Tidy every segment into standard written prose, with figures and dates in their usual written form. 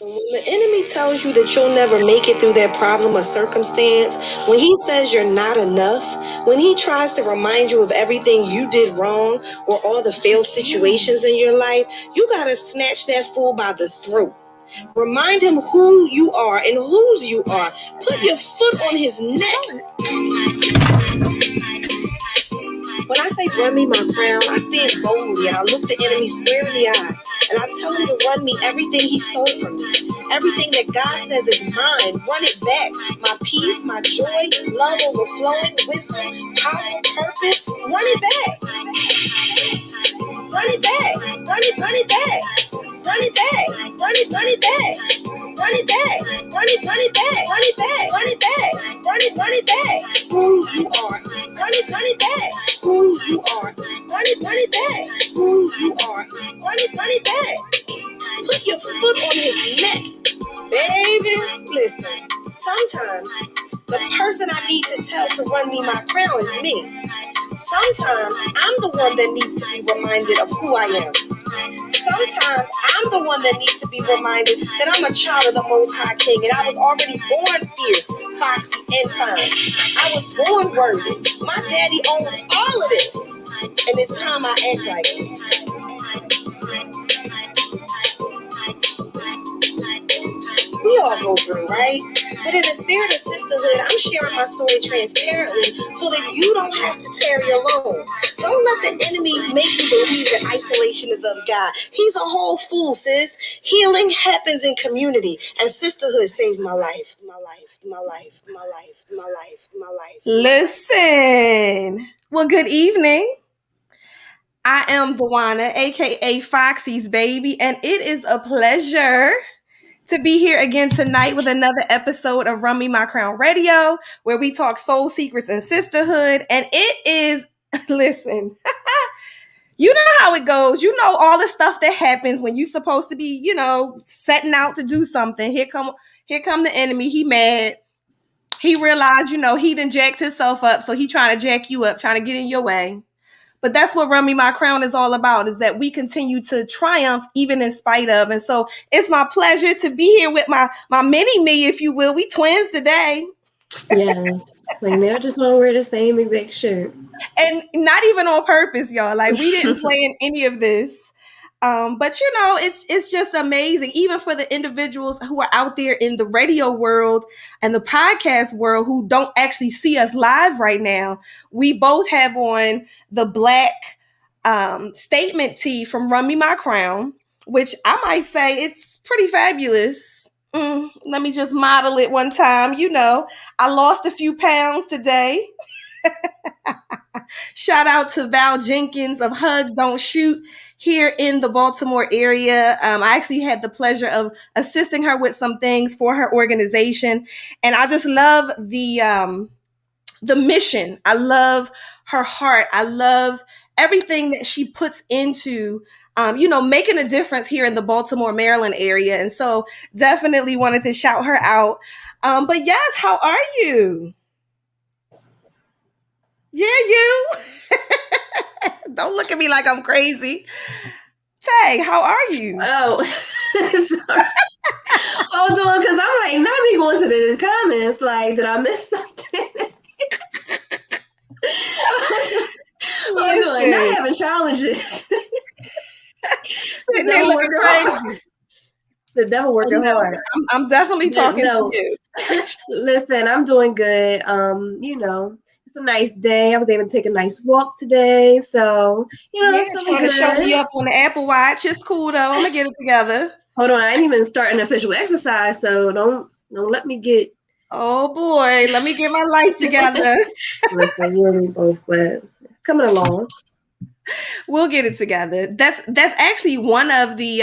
When the enemy tells you that you'll never make it through that problem or circumstance, when he says you're not enough, when he tries to remind you of everything you did wrong or all the failed situations in your life, you gotta snatch that fool by the throat. Remind him who you are and whose you are. Put your foot on his neck. When I say run me my crown, I stand boldly and I look the enemy square in the eye and I tell him to run me everything he stole from me. Everything that God says is mine, run it back. My peace, my joy, love overflowing, wisdom, power, purpose, run it back. Run it back. Run it back. Run it back. Run it back. Run it back. Run it back. Run it back. Run it back. Run it back. Who you are. Run it back. Who you are. Run it back. Who you are. Run it back. Put your foot on his neck. Baby, listen. Sometimes the person I need to tell to run me my crown is me. Sometimes I'm the one that needs to be reminded of who I am. Sometimes I'm the one that needs to be reminded that I'm a child of the Most High King and I was already born fierce, foxy, and fine. I was born worthy. My daddy owns all of this. And it's time I act like it. We all go through, right? But in the spirit of sisterhood, I'm sharing my story transparently so that you don't have to tarry alone. Don't let the enemy make you believe that isolation is of God. He's a whole fool, sis. Healing happens in community, and sisterhood saved my life. My life, my life, my life, my life, my life. Listen. Well, good evening. I am Dawania, aka Foxy's baby, and it is a pleasure to be here again tonight with another episode of Run Me My Crown Radio, where we talk soul secrets and sisterhood. And it is, listen, you know how it goes. You know all the stuff that happens when you're supposed to be, setting out to do something. Here come the enemy. He mad. He realized, he done jacked himself up, so he trying to jack you up, trying to get in your way. But that's what Run Me My Crown is all about, is that we continue to triumph even in spite of. And so it's my pleasure to be here with my mini me, if you will. We twins today. Yes. Like, I just want to wear the same exact shirt. And not even on purpose, y'all. Like, we didn't plan any of this. But it's just amazing, even for the individuals who are out there in the radio world and the podcast world who don't actually see us live right now. We both have on the black statement tee from Run Me My Crown, which I might say it's pretty fabulous. Let me just model it one time. I lost a few pounds today. Shout out to Val Jenkins of Hug Don't Shoot here in the Baltimore area. I actually had the pleasure of assisting her with some things for her organization. And I just love the mission. I love her heart. I love everything that she puts into making a difference here in the Baltimore, Maryland area. And so definitely wanted to shout her out. But yes, how are you? Yeah, you. Don't look at me like I'm crazy. Tay, how are you? Oh, sorry. Hold on, because I'm like, not me going to the comments. Like, did I miss something? Hold on, not having challenges. The devil working hard. The devil working hard. I'm definitely talking to you. Listen, I'm doing good. It's a nice day. I was able to take a nice walk today. So, it's trying to show me up on the Apple Watch. It's cool though. I'm gonna get it together. Hold on, I ain't even starting official exercise, so don't let me get. Oh boy, let me get my life together. Listen, you and me both, but it's coming along. We'll get it together. That's actually one of the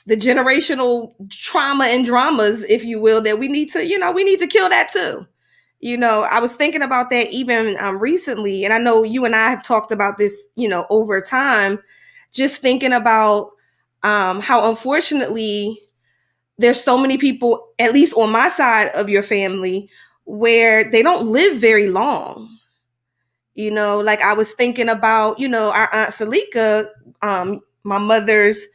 generational trauma and dramas, if you will, that we need to kill that too. I was thinking about that even recently, and I know you and I have talked about this, over time, just thinking about how unfortunately there's so many people, at least on my side of your family, where they don't live very long. Like I was thinking about, our Aunt Salika, my mother's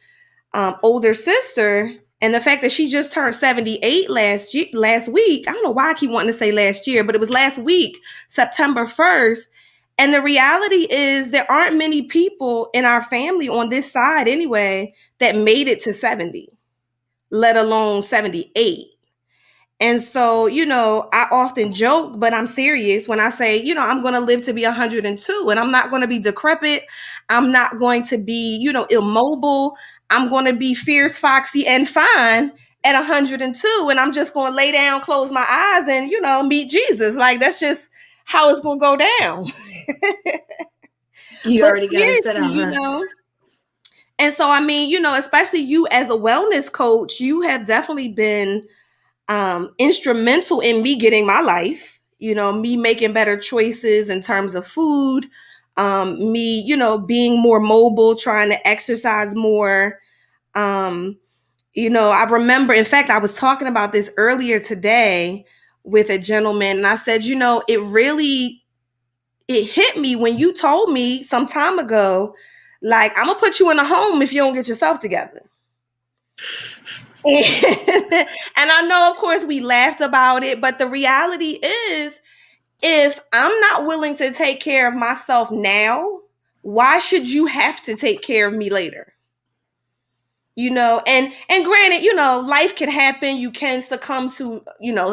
older sister, And the fact that she just turned 78 last week, I don't know why I keep wanting to say last year, but it was last week, September 1st. And the reality is there aren't many people in our family on this side anyway that made it to 70, let alone 78. And so, I often joke, but I'm serious when I say, I'm going to live to be 102 and I'm not going to be decrepit. I'm not going to be, immobile. I'm going to be fierce, foxy, and fine at 102. And I'm just going to lay down, close my eyes, and, meet Jesus. Like, that's just how it's going to go down. You But already got it set seriously, out, huh? And so, I mean, especially you as a wellness coach, you have definitely been instrumental in me getting my life, me making better choices in terms of food, me, being more mobile, trying to exercise more. I remember, in fact, I was talking about this earlier today with a gentleman, and I said, it hit me when you told me some time ago, like, I'm gonna put you in a home if you don't get yourself together. And I know, of course, we laughed about it, but the reality is, if I'm not willing to take care of myself now, why should you have to take care of me later? And granted, life can happen. You can succumb to,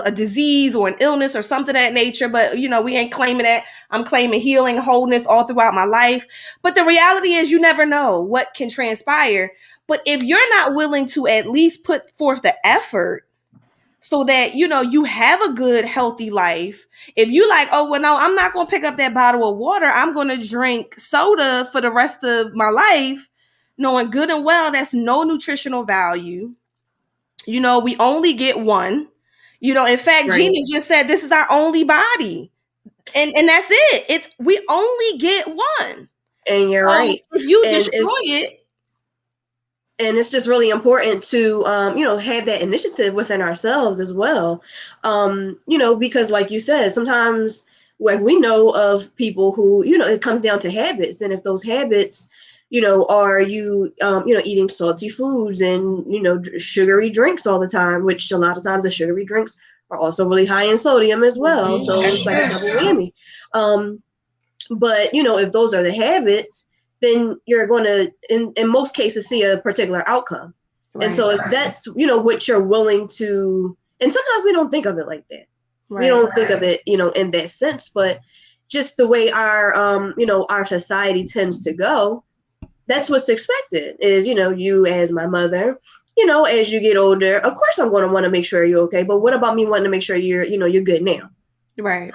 a disease or an illness or something of that nature, but we ain't claiming that. I'm claiming healing, wholeness all throughout my life. But the reality is you never know what can transpire. But if you're not willing to at least put forth the effort so that you have a good healthy life, if you like, oh well, no, I'm not going to pick up that bottle of water, I'm going to drink soda for the rest of my life, knowing good and well that's no nutritional value. We only get one. In fact, Right. Gina just said this is our only body, and that's it. It's we only get one. And you're So right. if you And destroy it, it's just really important to have that initiative within ourselves as well, because like you said, sometimes, like, we know of people who, it comes down to habits, and if those habits are eating salty foods and sugary drinks all the time, which a lot of times the sugary drinks are also really high in sodium as well, so it's like a double whammy. But if those are the habits, then you're going to, in most cases, see a particular outcome. Right. And so if that's, what you're willing to, and sometimes we don't think of it like that. Right. We don't think of it, in that sense, but just the way our society tends to go, that's what's expected is, you as my mother, as you get older, of course I'm going to want to make sure you're okay. But what about me wanting to make sure you're good now? Right.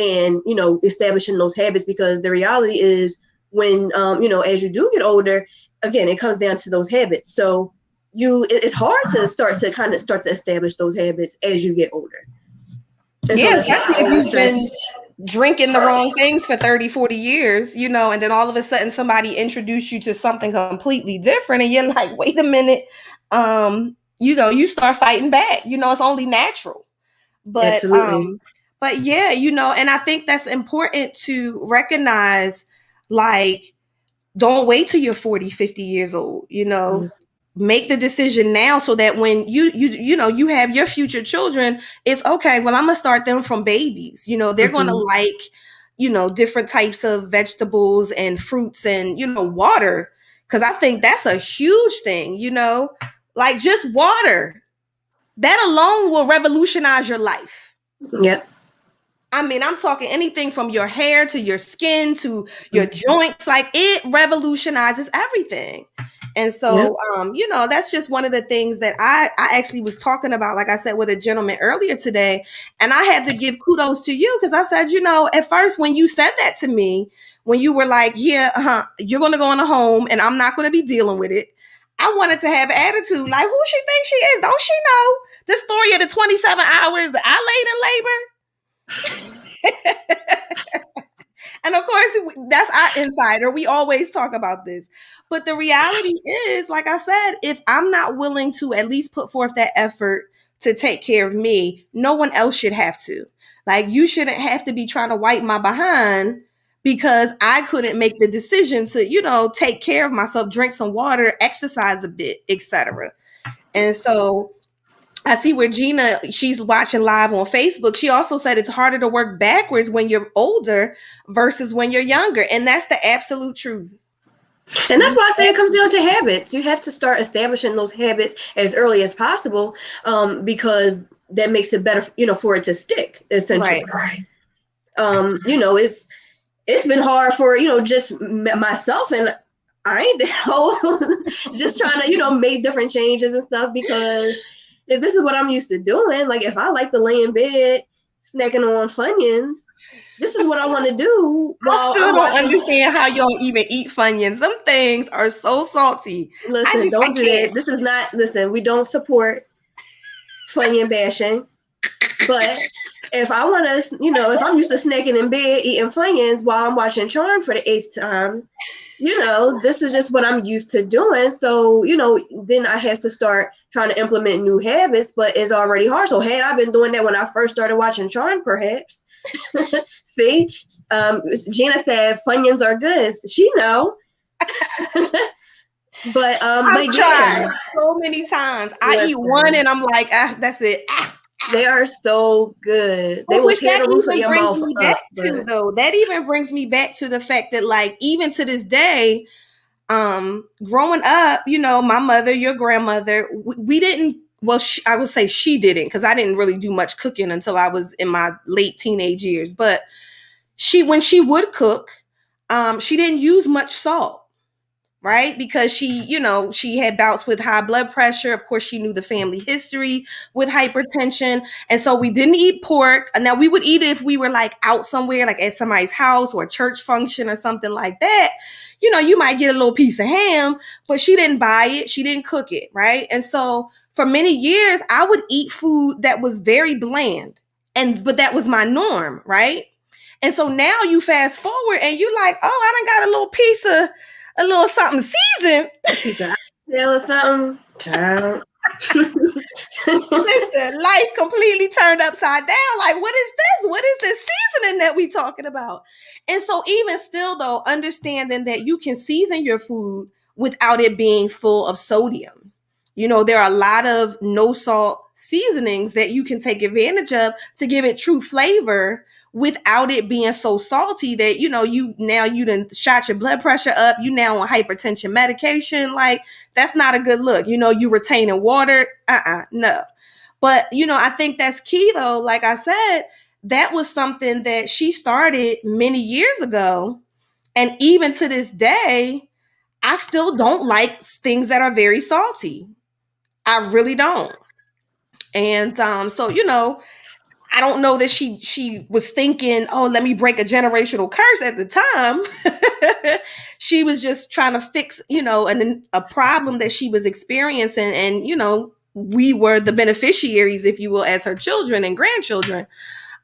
And establishing those habits, because the reality is when as you do get older, again, it comes down to those habits. So it's hard to start to establish those habits as you get older. And yeah, so especially if you've been drinking the wrong things for 30, 40 years, and then all of a sudden somebody introduced you to something completely different and you're like, wait a minute, you start fighting back. It's only natural. But absolutely. But yeah, and I think that's important to recognize, like, don't wait till you're 40, 50 years old, make the decision now so that when you have your future children, it's okay. Well, I'm going to start them from babies, they're going to like, different types of vegetables and fruits and, water. Cause I think that's a huge thing, like just water. That alone will revolutionize your life. Yep. I mean, I'm talking anything from your hair to your skin to your joints. Like, it revolutionizes everything. And so, that's just one of the things that I actually was talking about, like I said, with a gentleman earlier today. And I had to give kudos to you because I said, at first when you said that to me, when you were like, yeah, you're going to go in a home and I'm not going to be dealing with it, I wanted to have attitude. Like, who she thinks she is? Don't she know the story of the 27 hours that I laid in labor? And of course, that's our insider. We always talk about this. But the reality is, like I said, if I'm not willing to at least put forth that effort to take care of me, no one else should have to. Like, you shouldn't have to be trying to wipe my behind because I couldn't make the decision to, take care of myself, drink some water, exercise a bit, etc. And so I see where Gina, she's watching live on Facebook. She also said it's harder to work backwards when you're older versus when you're younger. And that's the absolute truth. And that's why I say it comes down to habits. You have to start establishing those habits as early as possible, because that makes it better, for it to stick, essentially. Right. It's been hard for, just myself, and I ain't that old, just trying to, make different changes and stuff, because if this is what I'm used to doing, like if I like to lay in bed snacking on Funyuns, this is what I want to do while I still I'm don't watching. understand how y'all even eat Funyuns. Them things are so salty. Listen, don't do that. This is not, listen, we don't support Funyun bashing. But if I want to, if I'm used to snacking in bed eating Funyuns while I'm watching Charm for the 8th time, this is just what I'm used to doing. So, then I have to start trying to implement new habits, but it's already hard. So had I been doing that when I first started watching Charm, perhaps. See, Gina said Funyuns are good. She know. But I've tried so many times. I eat one and I'm like, that's it. They are so good. They will tear the roof of your mouth up. That even brings me back to the fact that, like, even to this day, growing up, my mother, your grandmother, we didn't. Well, I would say she didn't, because I didn't really do much cooking until I was in my late teenage years. But when she would cook, she didn't use much salt. Right? Because she had bouts with high blood pressure. Of course, she knew the family history with hypertension. And so we didn't eat pork. Now, we would eat it if we were like out somewhere, like at somebody's house or a church function or something like that. You might get a little piece of ham, but she didn't buy it. She didn't cook it. Right? And so for many years, I would eat food that was very bland. But that was my norm. Right? And so now you fast forward and you like, oh, I done got a little piece of a little something seasoned. Piece of oxtail or something. Child. Listen, life completely turned upside down. Like, what is this? What is this seasoning that we talking about? And so even still, though, understanding that you can season your food without it being full of sodium. There are a lot of no salt seasonings that you can take advantage of to give it true flavor without it being so salty that, you done shot your blood pressure up. You now on hypertension medication. Like, that's not a good look. You retaining water. No. But, I think that's key though. Like I said, that was something that she started many years ago. And even to this day, I still don't like things that are very salty. I really don't. And so, I don't know that she was thinking, oh, let me break a generational curse at the time. She was just trying to fix, a problem that she was experiencing. And, we were the beneficiaries, if you will, as her children and grandchildren.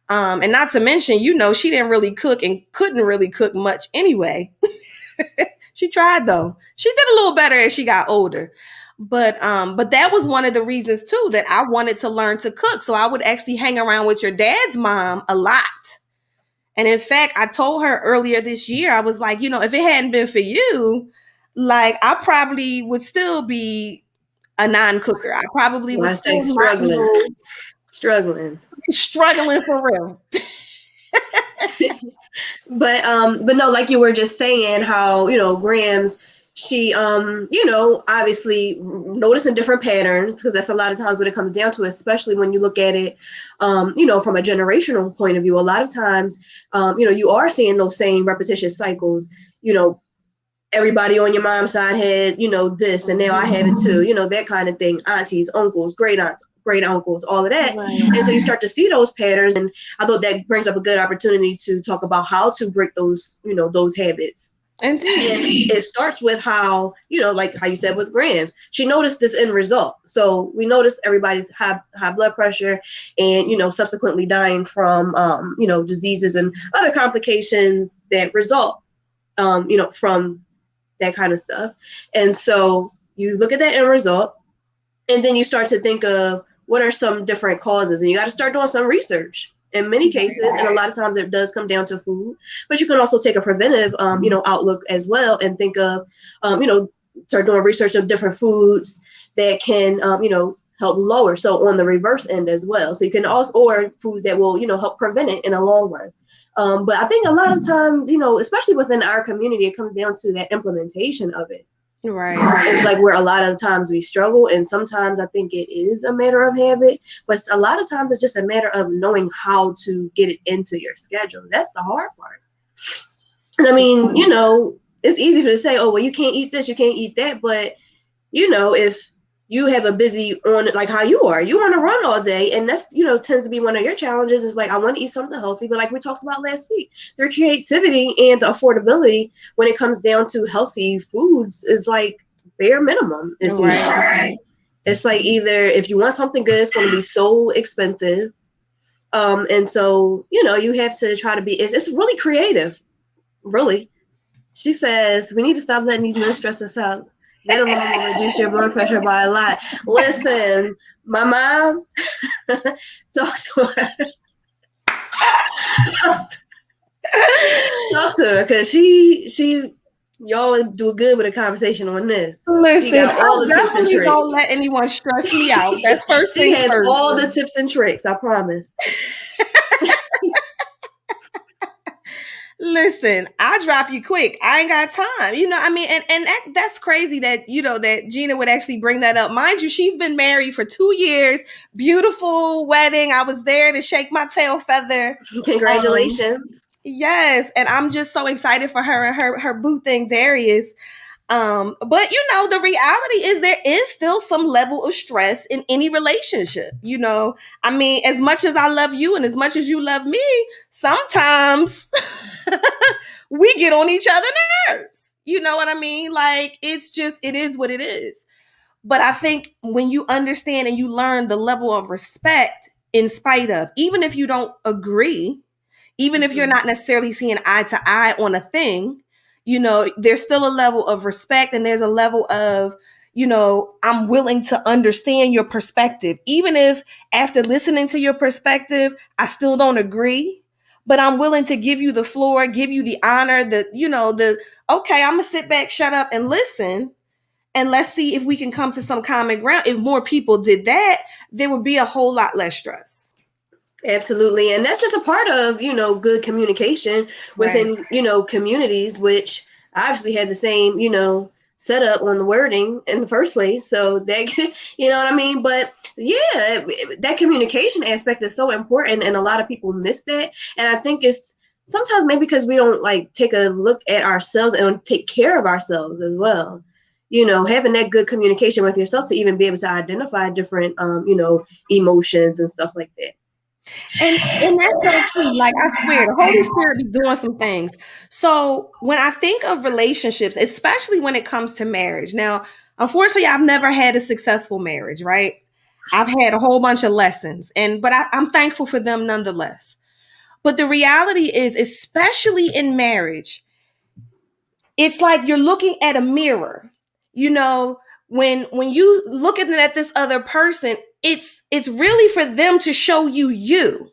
And not to mention, she didn't really cook and couldn't really cook much anyway. She tried though. She did a little better as she got older. But that was one of the reasons too that I wanted to learn to cook. So I would actually hang around with your dad's mom a lot. And in fact, I told her earlier this year, I was like, if it hadn't been for you, like I probably would still be a non-cooker. I probably would still struggling for real. But no, like you were just saying, how Grams, she obviously noticing different patterns, because that's a lot of times what it comes down to, especially when you look at it from a generational point of view. A lot of times you are seeing those same repetitious cycles. Everybody on your mom's side had this, and now I have it too, that kind of thing. Aunties, uncles, great aunts, great uncles, all of that. Right. And so you start to see those patterns, and I thought that brings up a good opportunity to talk about how to break those those habits. Indeed. It starts with how, like how you said with Grams, she noticed this end result. So we noticed everybody's high blood pressure and, subsequently dying from, diseases and other complications that result, from that kind of stuff. And so you look at that end result, and then you start to think of what are some different causes, and you got to start doing some research. In many cases, and a lot of times it does come down to food, but you can also take a preventive, outlook as well, and think of, start doing research of different foods that can, help lower. So on the reverse end as well. So you can also, or foods that will, help prevent it in the long run. But I think a lot of times, especially within our community, it comes down to that implementation of it. Right. It's like where a lot of times we struggle, and sometimes I think it is a matter of habit, but a lot of times it's just a matter of knowing how to get it into your schedule. That's the hard part. And I mean, it's easy to say, oh, well, you can't eat this, you can't eat that, but if you have a busy on like how you want to run all day, and that's tends to be one of your challenges, is like, I want to eat something healthy, but like we talked about last week, their creativity and the affordability when it comes down to healthy foods is like bare minimum. It's Right. it's like either if you want something good, it's going to be so expensive, and so you have to try to be, it's really creative, really. She says we need to stop letting these men stress us out. That alone will reduce your blood pressure by a lot. Listen, my mom, talk to her. talk to her, because y'all do good with a conversation on this. She Listen, got all I the tips and definitely tricks. don't let anyone stress me out. That's first She things has first. all the tips and tricks, I promise. Listen, I drop you quick. I ain't got time. I mean, and that's crazy that that Gina would actually bring that up. Mind you, she's been married for 2 years. Beautiful wedding. I was there to shake my tail feather. Congratulations. Yes, and I'm just so excited for her and her boo thing, Darius. But the reality is there is still some level of stress in any relationship. I mean, as much as I love you and as much as you love me, sometimes we get on each other's nerves. You know what I mean? Like, it is what it is. But I think when you understand and you learn the level of respect, in spite of, even if you don't agree, even if you're not necessarily seeing eye to eye on a thing, there's still a level of respect, and there's a level of, I'm willing to understand your perspective. Even if after listening to your perspective, I still don't agree, but I'm willing to give you the floor, give you the honor, okay, I'm gonna sit back, shut up, and listen. And let's see if we can come to some common ground. If more people did that, there would be a whole lot less stress. Absolutely. And that's just a part of, good communication Right. within, communities, which obviously had the same, setup on the wording in the first place. So that, you know what I mean? But yeah, that communication aspect is so important, and a lot of people miss that. And I think it's sometimes maybe because we don't like take a look at ourselves and take care of ourselves as well. Having that good communication with yourself to even be able to identify different, emotions and stuff like that. And that's so true. Like, I swear, the Holy Spirit be doing some things. So when I think of relationships, especially when it comes to marriage, now, unfortunately, I've never had a successful marriage, right? I've had a whole bunch of lessons, but I'm thankful for them nonetheless. But the reality is, especially in marriage, it's like you're looking at a mirror. When you looking at this other person, it's really for them to show you.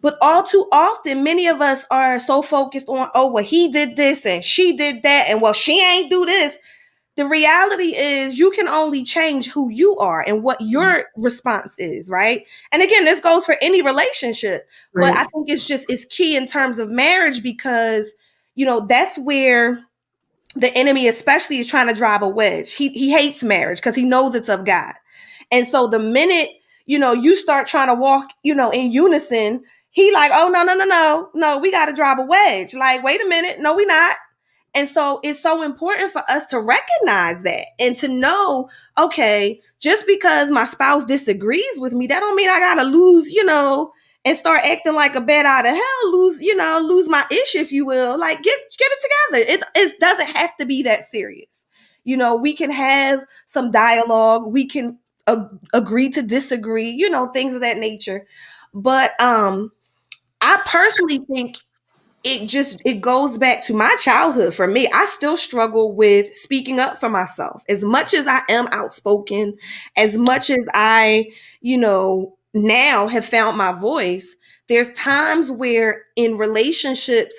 But all too often, many of us are so focused on, oh, well, he did this and she did that, and well, she ain't do this. The reality is you can only change who you are and what your response is, right? And again, this goes for any relationship. But I Right. think it's key in terms of marriage, because, that's where the enemy especially is trying to drive a wedge. He hates marriage because he knows it's of God. And so the minute, you start trying to walk, in unison, he like, oh, no, we got to drive a wedge. Like, wait a minute. No, we not. And so it's so important for us to recognize that and to know, okay, just because my spouse disagrees with me, that don't mean I got to lose, and start acting like a bat out of hell, lose my ish, if you will. Like, get it together. It doesn't have to be that serious. We can have some dialogue. We can agree to disagree, things of that nature. But I personally think it goes back to my childhood. For me, I still struggle with speaking up for myself. As much as I am outspoken, as much as I, now have found my voice, there's times where in relationships,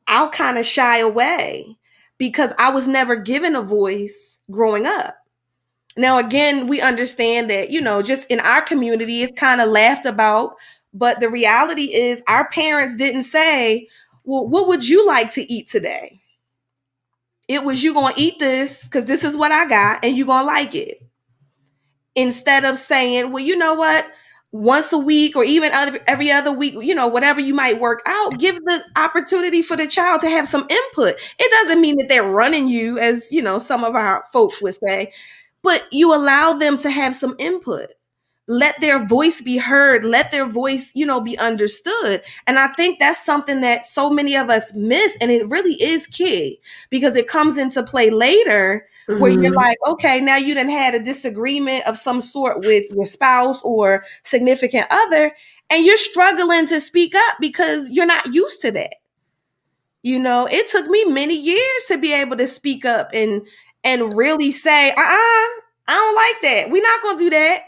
I'll kind of shy away because I was never given a voice growing up. Now, again, we understand that, just in our community, it's kind of laughed about. But the reality is, our parents didn't say, well, what would you like to eat today? It was, you going to eat this because this is what I got and you going to like it. Instead of saying, well, you know what? Once a week or even every other week, whatever you might work out, give the opportunity for the child to have some input. It doesn't mean that they're running you, as, some of our folks would say, but you allow them to have some input. Let their voice be heard. Let their voice, be understood. And I think that's something that so many of us miss. And it really is key because it comes into play later where you're like, okay, now you done had a disagreement of some sort with your spouse or significant other, and you're struggling to speak up because you're not used to that. It took me many years to be able to speak up and really say, I don't like that. We're not gonna do that.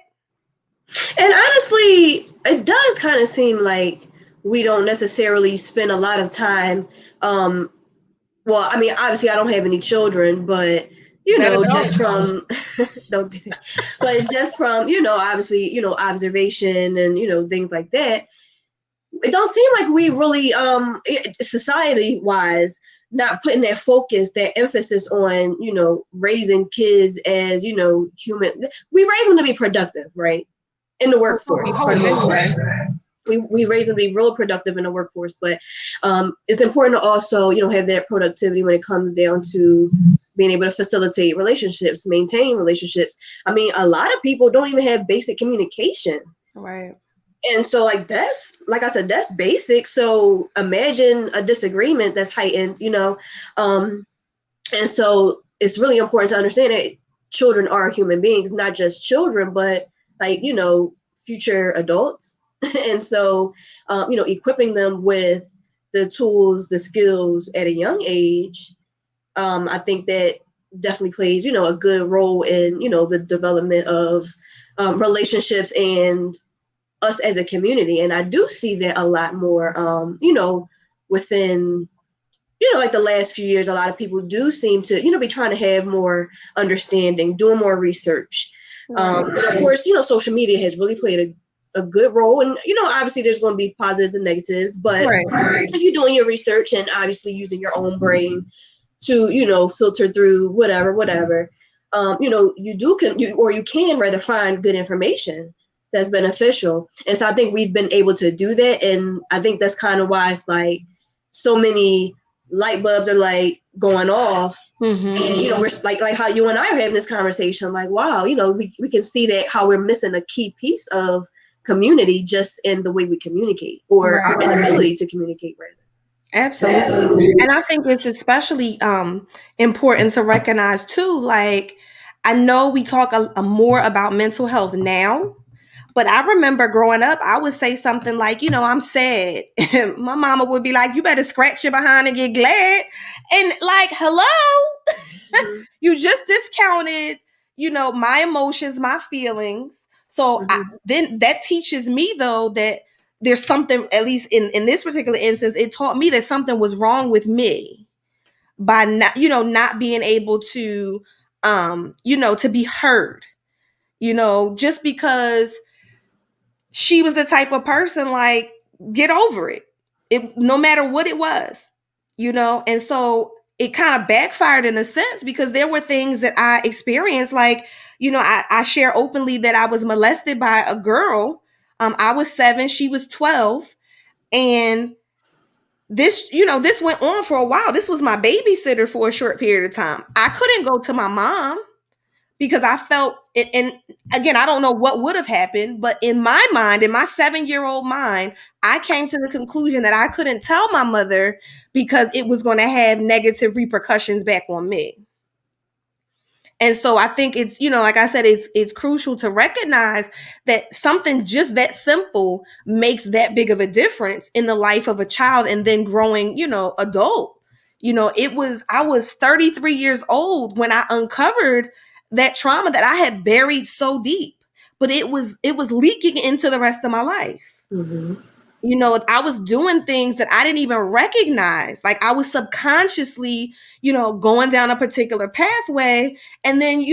And honestly, it does kind of seem like we don't necessarily spend a lot of time. Well, I mean, obviously, I don't have any children, but just from don't do that. But just from obviously, observation and things like that, it don't seem like we really, society wise, not putting that focus, that emphasis on raising kids as human. We raise them to be productive, right? In the workforce for the most part. We raise them to be real productive in the workforce, but it's important to also have that productivity when it comes down to being able to facilitate relationships, maintain relationships. I mean, a lot of people don't even have basic communication, right? And so that's, like I said, that's basic. So imagine a disagreement that's heightened, and so it's really important to understand that children are human beings, not just children, but future adults. And so, equipping them with the tools, the skills at a young age, I think that definitely plays, a good role in, the development of relationships and us as a community. And I do see that a lot more, within, like the last few years, a lot of people do seem to, be trying to have more understanding, doing more research. And of course, social media has really played a good role. And, obviously there's going to be positives and negatives, but if you're doing your research and obviously using your own brain to, filter through whatever, you can rather find good information that's beneficial. And so I think we've been able to do that. And I think that's kind of why it's like so many light bulbs are like going off. And, we're like how you and I are having this conversation, like, wow, we can see that how we're missing a key piece of community just in the way we communicate or our inability to communicate rather. Absolutely. And I think it's especially important to recognize too, like, I know we talk more about mental health now, but I remember growing up, I would say something like, I'm sad. My mama would be like, you better scratch your behind and get glad. And like, hello, you just discounted, my emotions, my feelings. So then that teaches me though, that there's something, at least in this particular instance, it taught me that something was wrong with me by not being able to, to be heard, just because she was the type of person, like, get over it. No matter what it was, and so it kind of backfired in a sense because there were things that I experienced, like, I share openly that I was molested by a girl. I was 7, she was 12, and this went on for a while. This was my babysitter for a short period of time. I couldn't go to my mom because I felt it, and again, I don't know what would have happened, but in my mind, in my 7-year-old mind, I came to the conclusion that I couldn't tell my mother because it was going to have negative repercussions back on me. And so I think it's, like I said, it's crucial to recognize that something just that simple makes that big of a difference in the life of a child and then growing, adult. I was 33 years old when I uncovered that trauma that I had buried so deep, but it was leaking into the rest of my life. I was doing things that I didn't even recognize. Like I was subconsciously, going down a particular pathway. And then,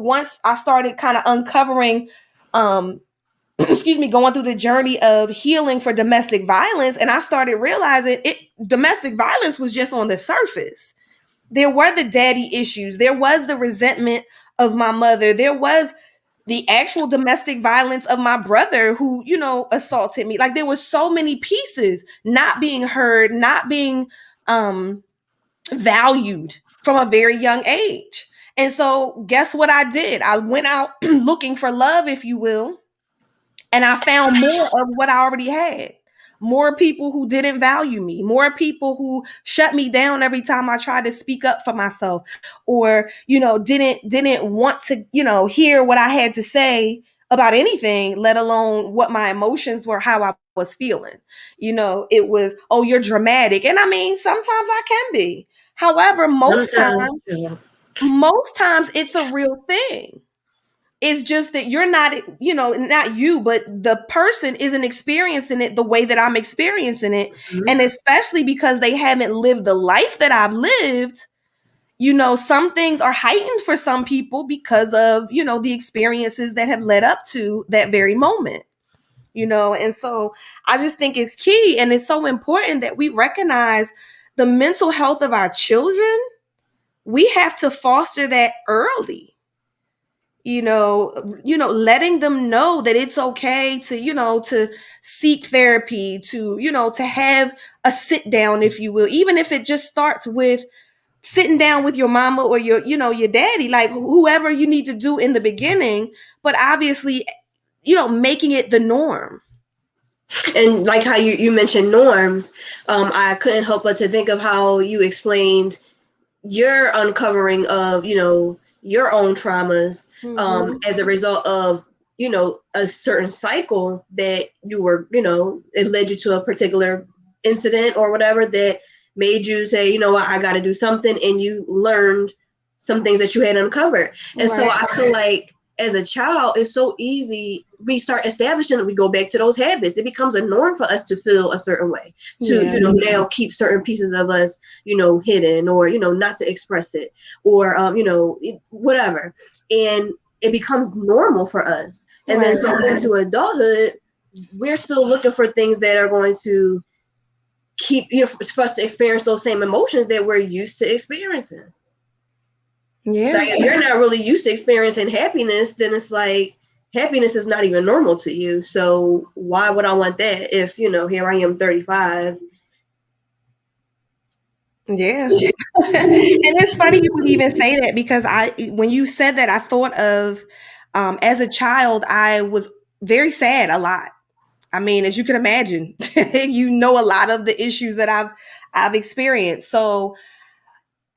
once I started kind of uncovering, excuse me, going through the journey of healing for domestic violence, and I started realizing domestic violence was just on the surface. There were the daddy issues. There was the resentment of my mother. There was the actual domestic violence of my brother who, assaulted me. Like there was so many pieces not being heard, not being valued from a very young age. And so guess what I did? I went out looking for love, if you will, and I found more of what I already had. More people who didn't value me, more people who shut me down every time I tried to speak up for myself, or, didn't want to, hear what I had to say about anything, let alone what my emotions were, how I was feeling. It was, oh, you're dramatic. And I mean, sometimes I can be. However, Sometimes, yeah. most times it's a real thing. It's just that you're not, not you, but the person isn't experiencing it the way that I'm experiencing it. Mhm. And especially because they haven't lived the life that I've lived, some things are heightened for some people because of, the experiences that have led up to that very moment. And so I just think it's key, and it's so important that we recognize the mental health of our children. We have to foster that early, letting them know that it's okay to, to seek therapy, to, to have a sit down, if you will, even if it just starts with sitting down with your mama or your daddy, like whoever you need to do in the beginning, but obviously, making it the norm. And like how you mentioned norms, I couldn't help but to think of how you explained your uncovering of your own traumas as a result of a certain cycle that you were it led you to a particular incident or whatever that made you say, you know what, I got to do something, and you learned some things that you had uncovered. And so I feel like as a child, it's so easy. We start establishing that we go back to those habits. It becomes a norm for us to feel a certain way, to now keep certain pieces of us hidden, or not to express it, or whatever. And it becomes normal for us. And then so into adulthood, we're still looking for things that are going to keep for us to experience those same emotions that we're used to experiencing. Yeah. Like if you're not really used to experiencing happiness, then it's like happiness is not even normal to you. So why would I want that if, here I am 35? Yeah. And it's funny you would even say that, because when you said that, I thought of, as a child, I was very sad a lot. I mean, as you can imagine, a lot of the issues that I've experienced. So,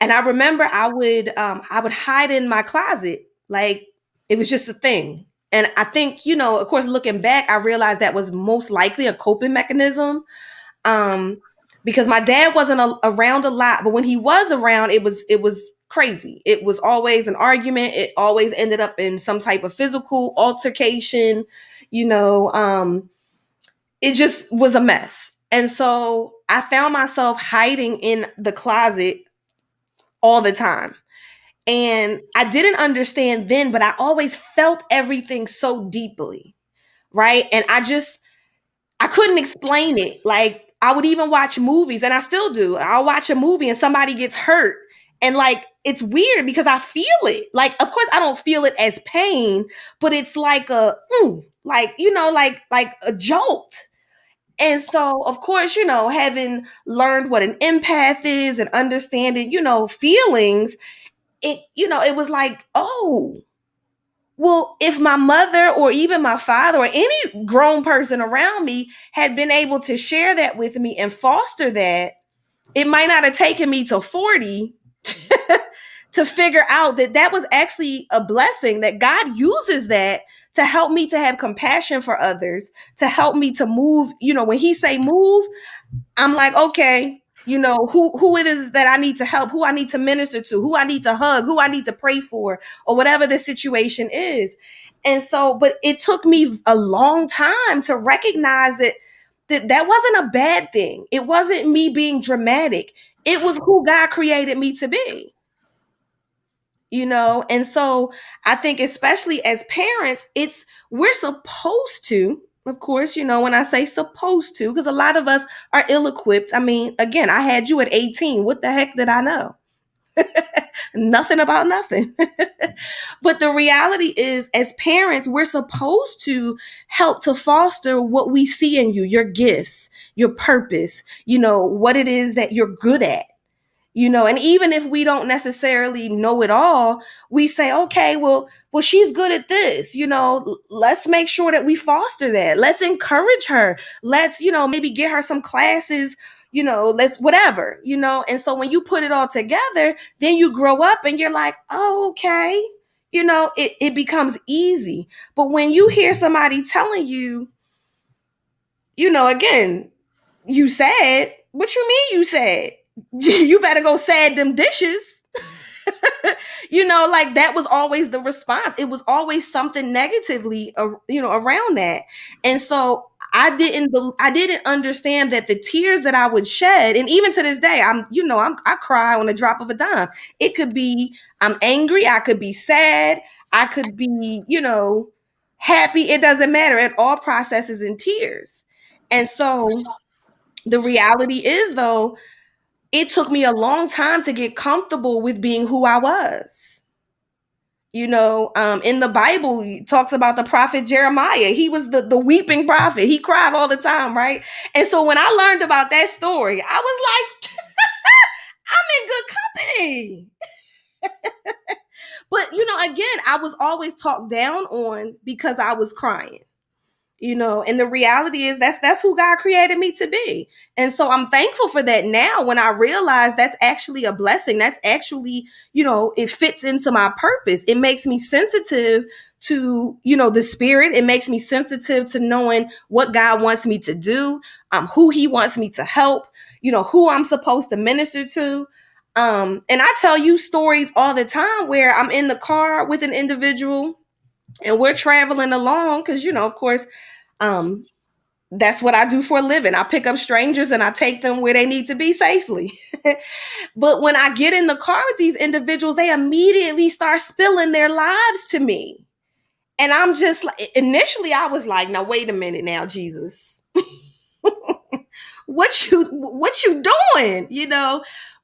and I remember I would hide in my closet, like it was just a thing. And I think, of course, looking back, I realized that was most likely a coping mechanism. Because my dad wasn't around a lot, but when he was around, it was crazy. It was always an argument. It always ended up in some type of physical altercation. It just was a mess. And so I found myself hiding in the closet all the time. And I didn't understand then, but I always felt everything so deeply. Right. And I couldn't explain it. Like I would even watch movies, and I still do. I'll watch a movie and somebody gets hurt. And like, it's weird because I feel it. Like, of course, I don't feel it as pain, but it's like like a jolt. And so, of course, having learned what an empath is and understanding, feelings, it was like, oh, well, if my mother or even my father or any grown person around me had been able to share that with me and foster that, it might not have taken me to 40 to figure out that that was actually a blessing, that God uses that to help me to have compassion for others, to help me to move. When he say move, I'm like, okay, who it is that I need to help, who I need to minister to, who I need to hug, who I need to pray for, or whatever the situation is. And so, but it took me a long time to recognize that that wasn't a bad thing. It wasn't me being dramatic. It was who God created me to be. And so I think, especially as parents, we're supposed to, of course, when I say supposed to, because a lot of us are ill-equipped. I mean, again, I had you at 18. What the heck did I know? Nothing about nothing. But the reality is, as parents, we're supposed to help to foster what we see in you, your gifts, your purpose, what it is that you're good at. And even if we don't necessarily know it all, we say, okay, well, she's good at this, let's make sure that we foster that. Let's encourage her. Let's, maybe get her some classes, let's whatever, and so when you put it all together, then you grow up and you're like, oh, okay, it becomes easy. But when you hear somebody telling you, again, you said, what you mean you said? You better go sad them dishes. Like that was always the response. It was always something negatively, around that. And so I didn't understand that the tears that I would shed, and even to this day, I cry on a drop of a dime. It could be, I'm angry, I could be sad, I could be, happy. It doesn't matter. It all processes in tears. And so the reality is, though, it took me a long time to get comfortable with being who I was. In the Bible, it talks about the prophet Jeremiah. He was the weeping prophet. He cried all the time, right? And so when I learned about that story, I was like, I'm in good company. But, again, I was always talked down on because I was crying. And the reality is that's who God created me to be. And so I'm thankful for that now, when I realize that's actually a blessing. That's actually, it fits into my purpose. It makes me sensitive to, the spirit. It makes me sensitive to knowing what God wants me to do, who he wants me to help, who I'm supposed to minister to. And I tell you stories all the time where I'm in the car with an individual and we're traveling along because, of course, that's what I do for a living. I pick up strangers and I take them where they need to be safely. But when I get in the car with these individuals, they immediately start spilling their lives to me. And I'm just like, initially I was like, now wait a minute now, Jesus. what you doing?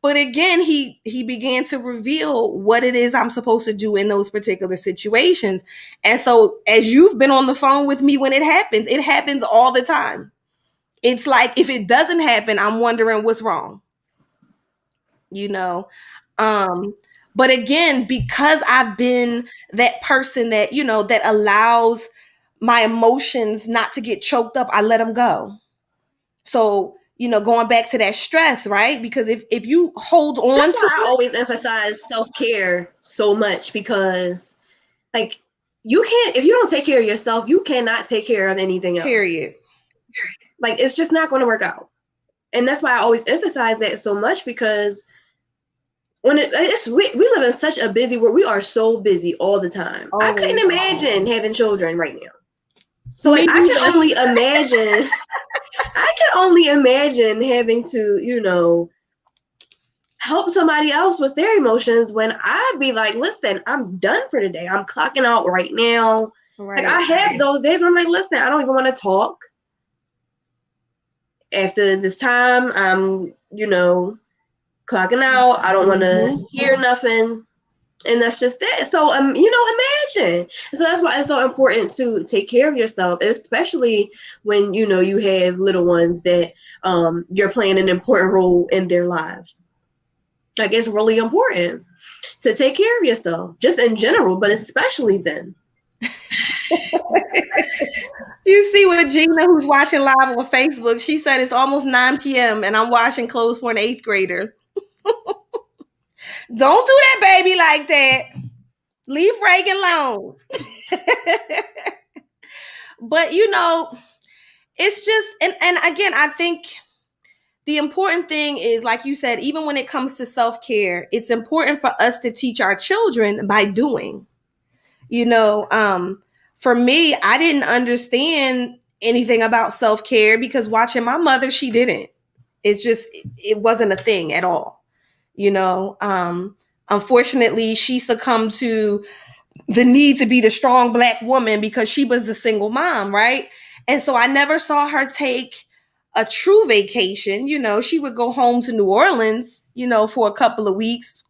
But again, he began to reveal what it is I'm supposed to do in those particular situations. And so as you've been on the phone with me when it happens all the time. It's like, if it doesn't happen, I'm wondering what's wrong. But again, because I've been that person that, that allows my emotions not to get choked up, I let them go. So, going back to that stress, right? Because if you hold on That's to why I it, always emphasize self-care so much, because like you can't, if you don't take care of yourself, you cannot take care of anything else. period. Like it's just not going to work out. And that's why I always emphasize that so much, because when we live in such a busy world. We are so busy all the time. I couldn't imagine having children right now. So like I can only imagine having to, help somebody else with their emotions when I'd be like, listen, I'm done for today. I'm clocking out right now. Right. Like I have those days where I'm like, listen, I don't even want to talk. After this time, I'm, clocking out. I don't want to hear nothing. And that's just it. So, imagine. So that's why it's so important to take care of yourself, especially when, you have little ones that you're playing an important role in their lives. Like it's really important to take care of yourself, just in general, but especially then. You see what Gina, who's watching live on Facebook, she said it's almost 9 p.m. and I'm washing clothes for an 8th grader. Don't do that, baby, like that. Leave Reagan alone. But it's just, and again, I think the important thing is, like you said, even when it comes to self-care, it's important for us to teach our children by doing. For me, I didn't understand anything about self-care because watching my mother, she didn't. It's just it wasn't a thing at all. You know, unfortunately, she succumbed to the need to be the strong Black woman because she was the single mom, right? And so I never saw her take a true vacation. You know, she would go home to New Orleans, you know, for a couple of weeks.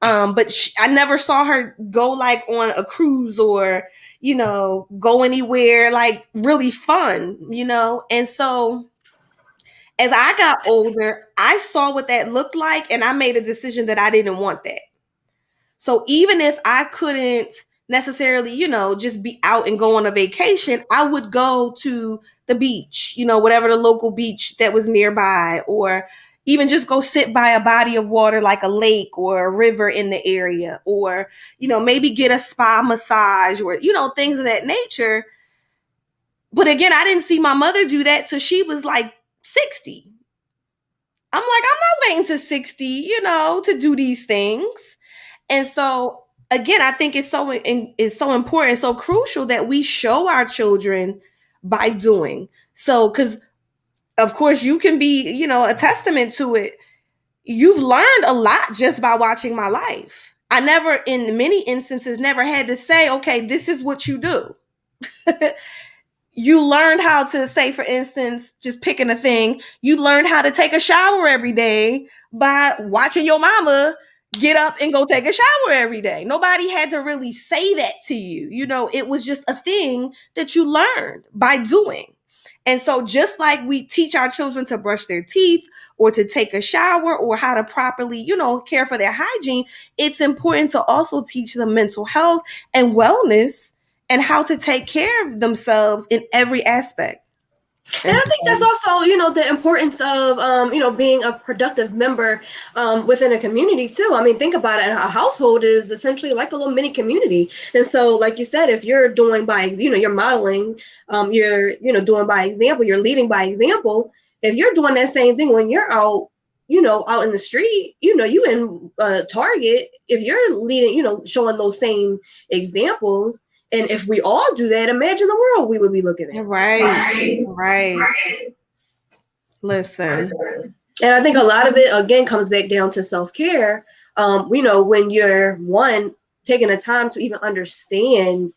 But I never saw her go like on a cruise or, you know, go anywhere like really fun, you know? And so as I got older, I saw what that looked like and I made a decision that I didn't want that. So even if I couldn't necessarily, you know, just be out and go on a vacation, I would go to the beach, you know, whatever the local beach that was nearby, or even just go sit by a body of water like a lake or a river in the area, or, you know, maybe get a spa massage or, you know, things of that nature. But again, I didn't see my mother do that till she was like 60. I'm like, I'm not waiting to 60, you know, to do these things. And so again, I think it's so important, so crucial that we show our children by doing. So cuz of course you can be, you know, a testament to it. You've learned a lot just by watching my life. I never in many instances never had to say, "Okay, this is what you do." You learned how to say, for instance, just picking a thing, you learned how to take a shower every day by watching your mama get up and go take a shower every day. Nobody had to really say that to you. You know, it was just a thing that you learned by doing. And so, just like we teach our children to brush their teeth or to take a shower or how to properly, you know, care for their hygiene, it's important to also teach them mental health and wellness and how to take care of themselves in every aspect. And I think that's also, you know, the importance of, you know, being a productive member within a community too. I mean, think about it. A household is essentially like a little mini community. And so, like you said, if you're doing by, you know, you're modeling, you're, you know, doing by example, you're leading by example. If you're doing that same thing when you're out, you know, out in the street, you know, you in Target, if you're leading, you know, showing those same examples, and if we all do that, imagine the world we would be looking at. Right. Listen. And I think a lot of it, again, comes back down to self-care. You know, when you're one, taking the time to even understand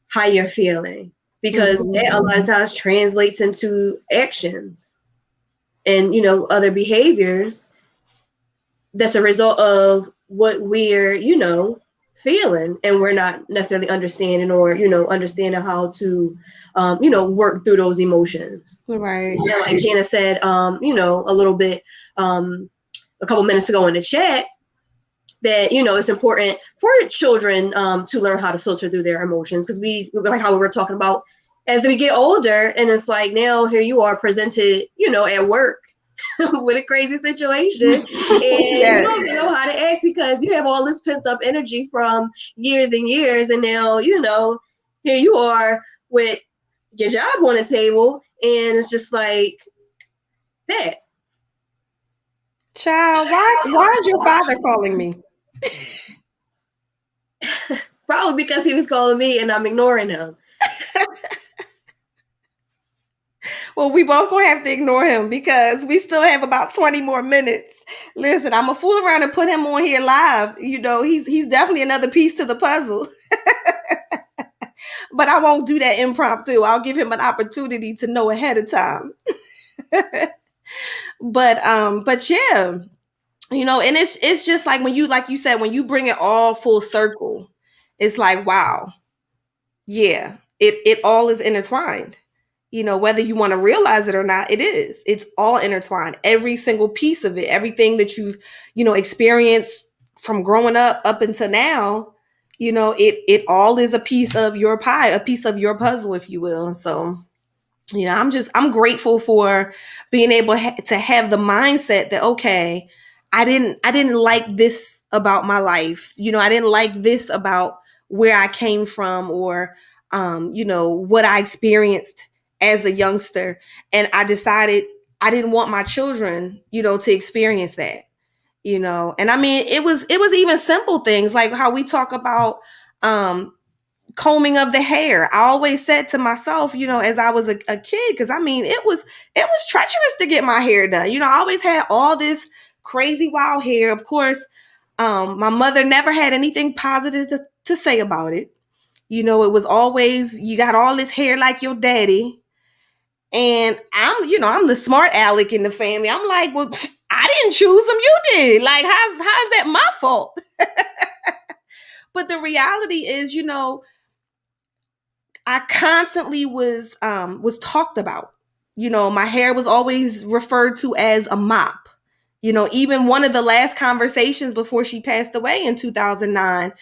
how you're feeling, because that a lot of times translates into actions and, you know, other behaviors that's a result of what we're, you know, feeling, and we're not necessarily understanding or, you know, understanding how to, you know, work through those emotions. Right. Yeah, like Jana said, you know, a little bit, a couple minutes ago in the chat, that, you know, it's important for children to learn how to filter through their emotions, because we, like how we were talking about, as we get older, and it's like now here you are presented, you know, at work with a crazy situation, and Yes. you don't know how to act because you have all this pent up energy from years and years, and now, you know, here you are with your job on the table, and it's just like that. Child, why is your father calling me? Probably because he was calling me and I'm ignoring him. Well, we both gonna have to ignore him because we still have about 20 more minutes. Listen, I'm gonna fool around and put him on here live. You know, he's definitely another piece to the puzzle. But I won't do that impromptu. I'll give him an opportunity to know ahead of time. But yeah, you know, and it's just like when you, like you said, when you bring it all full circle, it's like, wow, yeah, it all is intertwined. You know, whether you want to realize it or not, it is. It's all intertwined. Every single piece of it, everything that you've, you know, experienced from growing up until now, you know, it all is a piece of your pie, a piece of your puzzle, if you will. And so, you know, I'm grateful for being able to have the mindset that, okay, I didn't like this about my life. You know, I didn't like this about where I came from, or you know, what I experienced as a youngster, and I decided I didn't want my children, you know, to experience that. You know, and I mean, it was even simple things like how we talk about combing of the hair. I always said to myself, as I was a kid, because I mean, it was treacherous to get my hair done. I always had all this crazy wild hair. Of course, my mother never had anything positive to say about it. It was always, you got all this hair like your daddy. And I'm the smart aleck in the family. I'm like, well, I didn't choose him. You did. Like, how's that my fault? But the reality is, I constantly was talked about. My hair was always referred to as a mop. Even one of the last conversations before she passed away in 2009,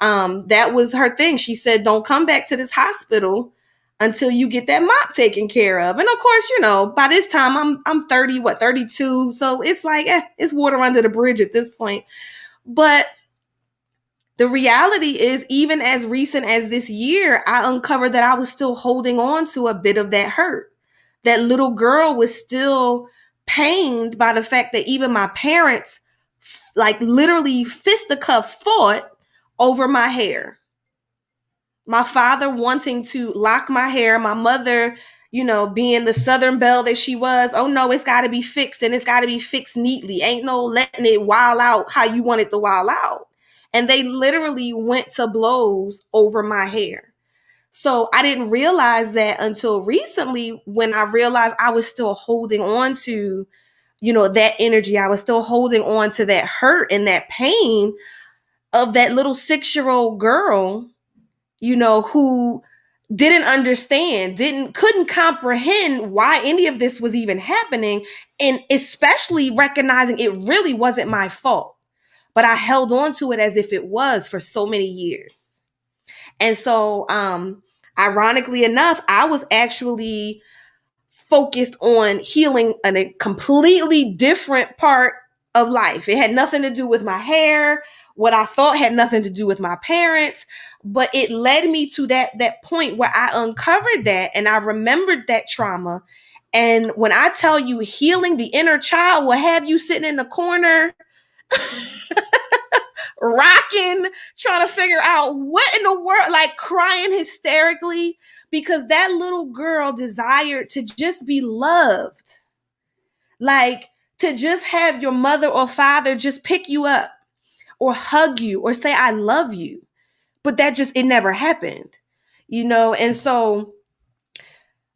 that was her thing. She said, "Don't come back to this hospital until you get that mop taken care of." And of course, by this time I'm 30, 32, so it's like it's water under the bridge at this point. But the reality is, even as recent as this year, I uncovered that I was still holding on to a bit of that hurt. That little girl was still pained by the fact that even my parents, like, literally fisticuffs fought over my hair. My father wanting to lock my hair, my mother, being the Southern belle that she was. Oh no, it's got to be fixed, and it's got to be fixed neatly. Ain't no letting it wild out how you want it to wild out. And they literally went to blows over my hair. So I didn't realize that until recently, when I realized I was still holding on to, that energy. I was still holding on to that hurt and that pain of that little 6-year-old girl, who didn't understand, couldn't comprehend why any of this was even happening, and especially recognizing it really wasn't my fault. But I held on to it as if it was for so many years. And so, ironically enough, I was actually focused on healing a completely different part of life. It had nothing to do with my hair. What I thought had nothing to do with my parents, but it led me to that point where I uncovered that and I remembered that trauma. And when I tell you, healing the inner child will have you sitting in the corner rocking, trying to figure out what in the world, like crying hysterically, because that little girl desired to just be loved. Like, to just have your mother or father just pick you up or hug you or say, "I love you." But it never happened, And so,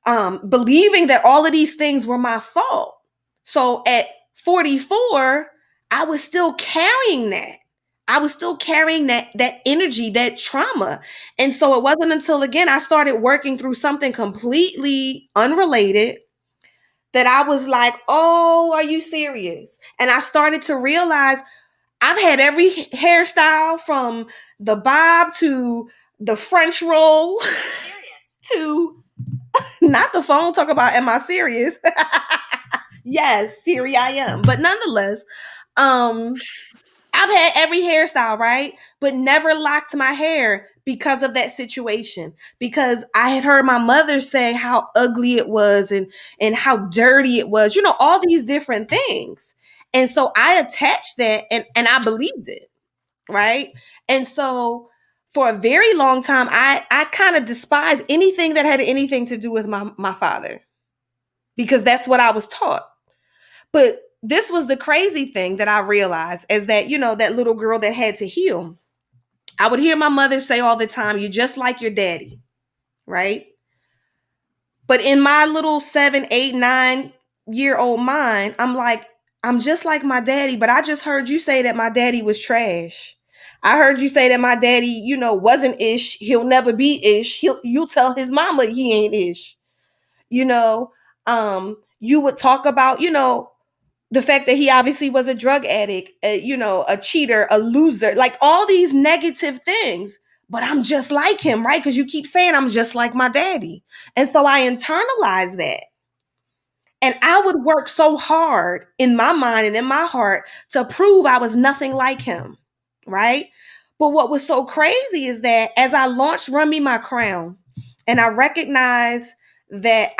believing that all of these things were my fault. So at 44, I was still carrying that. I was still carrying that energy, that trauma. And so it wasn't until, again, I started working through something completely unrelated that I was like, "Oh, are you serious?" And I started to realize I've had every hairstyle, from the bob to the French roll to not the phone. Talk about, am I serious? Yes, Siri, I am. But nonetheless, I've had every hairstyle, right? But never locked my hair because of that situation. Because I had heard my mother say how ugly it was and how dirty it was, all these different things. And so I attached that and I believed it, right? And so for a very long time, I kind of despised anything that had anything to do with my father, because that's what I was taught. But this was the crazy thing that I realized, is that, that little girl that had to heal. I would hear my mother say all the time, "You're just like your daddy," right? But in my little 7, 8, 9-year-old mind, I'm like, I'm just like my daddy, but I just heard you say that my daddy was trash. I heard you say that my daddy, wasn't ish. He'll never be ish. You'll tell his mama he ain't ish. You know, you would talk about, the fact that he obviously was a drug addict, a cheater, a loser, like all these negative things. But I'm just like him, right? Because you keep saying I'm just like my daddy. And so I internalized that. And I would work so hard in my mind and in my heart to prove I was nothing like him, right? But what was so crazy is that as I launched Run Me My Crown, and I recognized that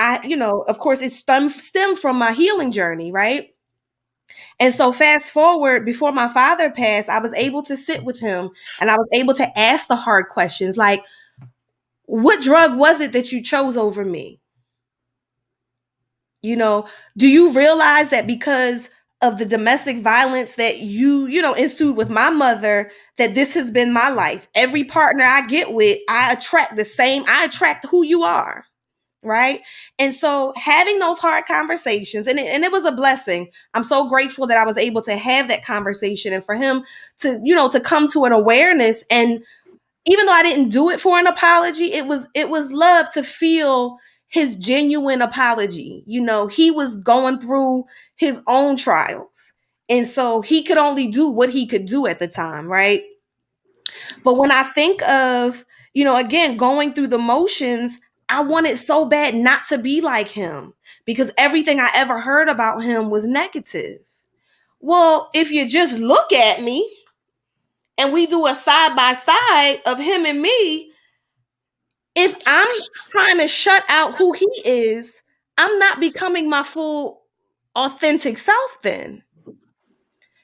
of course, it stemmed from my healing journey, right? And so fast forward, before my father passed, I was able to sit with him and I was able to ask the hard questions like, what drug was it that you chose over me? You know, do you realize that because of the domestic violence that ensued with my mother, that this has been my life? Every partner I get with, I attract who you are. Right. And so having those hard conversations, and it was a blessing. I'm so grateful that I was able to have that conversation and for him to come to an awareness. And even though I didn't do it for an apology, it was love to feel his genuine apology. He was going through his own trials. And so he could only do what he could do at the time, right? But when I think of, again, going through the motions, I wanted so bad not to be like him because everything I ever heard about him was negative. Well, if you just look at me and we do a side by side of him and me, if I'm trying to shut out who he is, I'm not becoming my full authentic self then.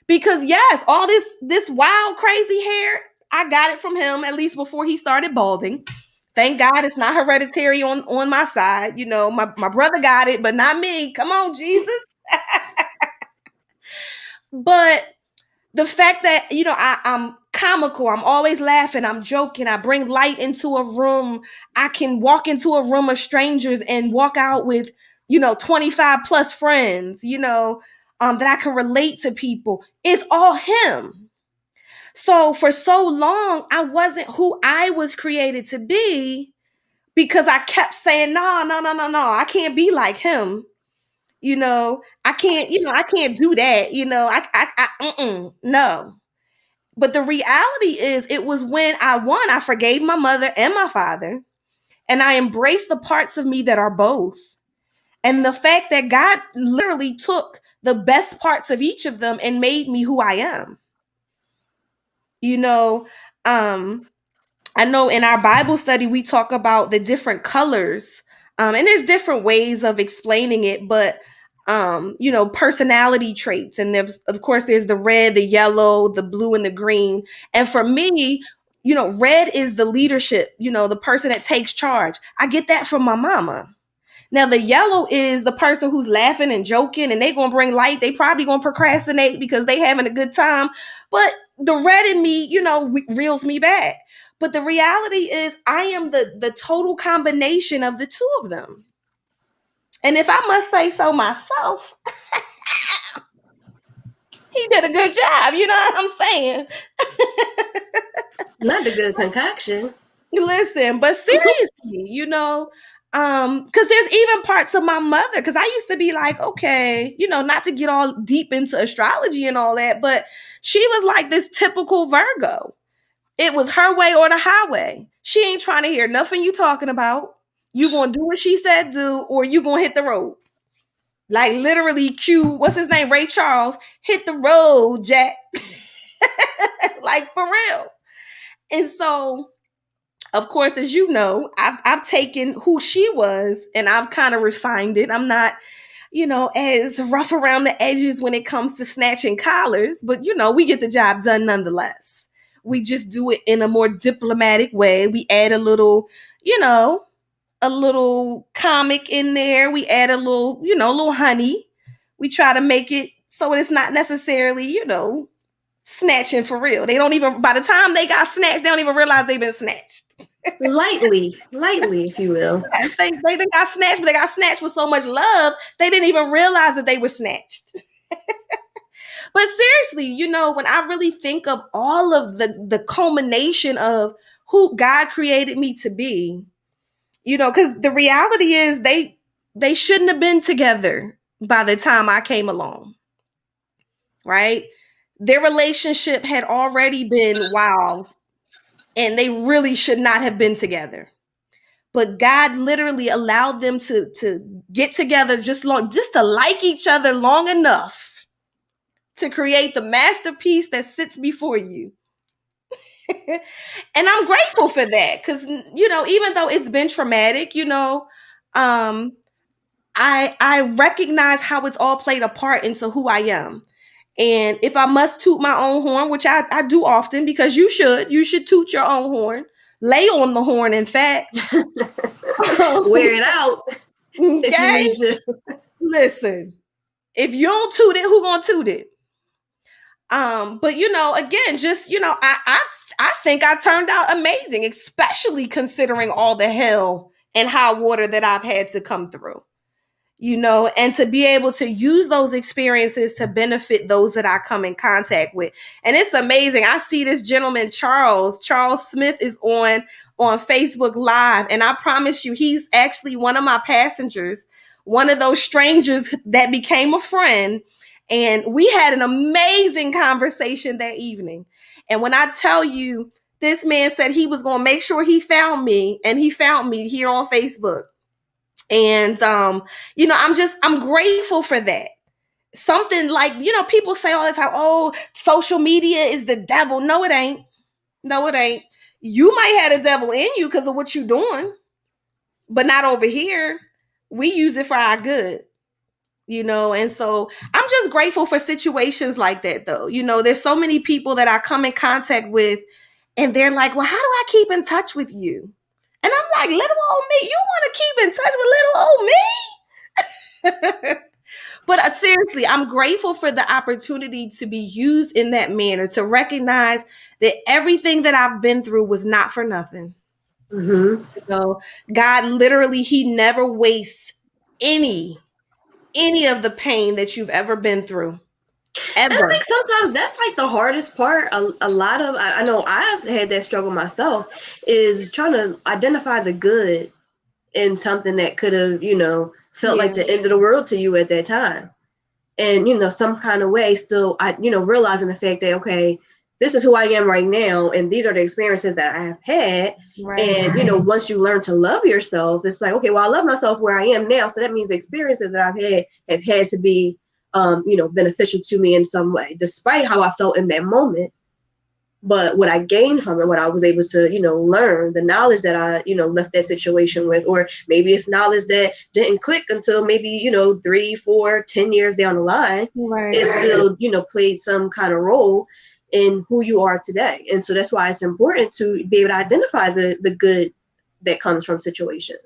Because yes, all this wild crazy hair, I got it from him at least before he started balding. Thank God it's not hereditary on my side. My brother got it, but not me. Come on, Jesus. But the fact that I'm comical, I'm always laughing, I'm joking, I bring light into a room. I can walk into a room of strangers and walk out with 25 plus friends, that I can relate to people. It's all him. So for so long, I wasn't who I was created to be because I kept saying, no, no, no, no, no, I can't be like him. I can't do that. No. But the reality is, it was when I forgave my mother and my father, and I embraced the parts of me that are both. And the fact that God literally took the best parts of each of them and made me who I am. You know, um, I know in our Bible study, we talk about the different colors. And there's different ways of explaining it, but personality traits. And there's the red, the yellow, the blue, and the green. And for me, red is the leadership, the person that takes charge. I get that from my mama. Now the yellow is the person who's laughing and joking, and they gonna bring light. They probably gonna procrastinate because they having a good time. But the red in me, reels me back. But the reality is, I am the total combination of the two of them. And if I must say so myself, he did a good job. You know what I'm saying? Not the good concoction. Listen, but seriously, because there's even parts of my mother, because I used to be like, okay, not to get all deep into astrology and all that, but she was like this typical Virgo. It was her way or the highway. She ain't trying to hear nothing you talking about. You gonna do what she said do, or you gonna hit the road. Like literally, what's his name? Ray Charles, hit the road, Jack. Like for real. And so, of course, as you know, I've taken who she was and I've kind of refined it. I'm not, as rough around the edges when it comes to snatching collars, but we get the job done nonetheless. We just do it in a more diplomatic way. We add a little comic in there. We add a little honey. We try to make it so it's not necessarily, snatching for real. They don't even, by the time they got snatched, they don't even realize they've been snatched. lightly, if you will. Yes, they got snatched, but they got snatched with so much love, they didn't even realize that they were snatched. But seriously, when I really think of all of the culmination of who God created me to be, because the reality is they shouldn't have been together by the time I came along. Right? Their relationship had already been wild, and they really should not have been together. But God literally allowed them to get together just to like each other long enough to create the masterpiece that sits before you. And I'm grateful for that because, even though it's been traumatic, I recognize how it's all played a part into who I am. And if I must toot my own horn, which I do often, because you should toot your own horn. Lay on the horn, in fact. Wear it out if you Okay? need to. Listen, if you don't toot it, who gonna toot it? But again, just I think I turned out amazing, especially considering all the hell and high water that I've had to come through. And to be able to use those experiences to benefit those that I come in contact with. And it's amazing. I see this gentleman, Charles Smith, is on Facebook Live. And I promise you, he's actually one of my passengers, one of those strangers that became a friend. And we had an amazing conversation that evening. And when I tell you, this man said he was going to make sure he found me, and he found me here on Facebook. And I'm grateful for that. Something like, people say all the time, oh, social media is the devil. No, it ain't. No, it ain't. You might have the devil in you because of what you're doing, but not over here. We use it for our good. And so I'm just grateful for situations like that, though. There's so many people that I come in contact with, and they're like, well, how do I keep in touch with you? And I'm like, little old me, you want to keep in touch with little old me? But seriously, I'm grateful for the opportunity to be used in that manner, to recognize that everything that I've been through was not for nothing. God literally, he never wastes any of the pain that you've ever been through. Ever. And I think sometimes that's like the hardest part. A lot of, I know I've had that struggle myself, is trying to identify the good in something that could have, felt like the end of the world to you at that time. And, some kind of way still, realizing the fact that, okay, this is who I am right now, and these are the experiences that I have had. Right. And, once you learn to love yourself, it's like, okay, well, I love myself where I am now. So that means the experiences that I've had have had to be, beneficial to me in some way, despite how I felt in that moment. But what I gained from it, what I was able to, learn, the knowledge that I, left that situation with, or maybe it's knowledge that didn't click until maybe, 3, 4, 10 years down the line, right. It still, played some kind of role in who you are today. And so that's why it's important to be able to identify the good that comes from situations,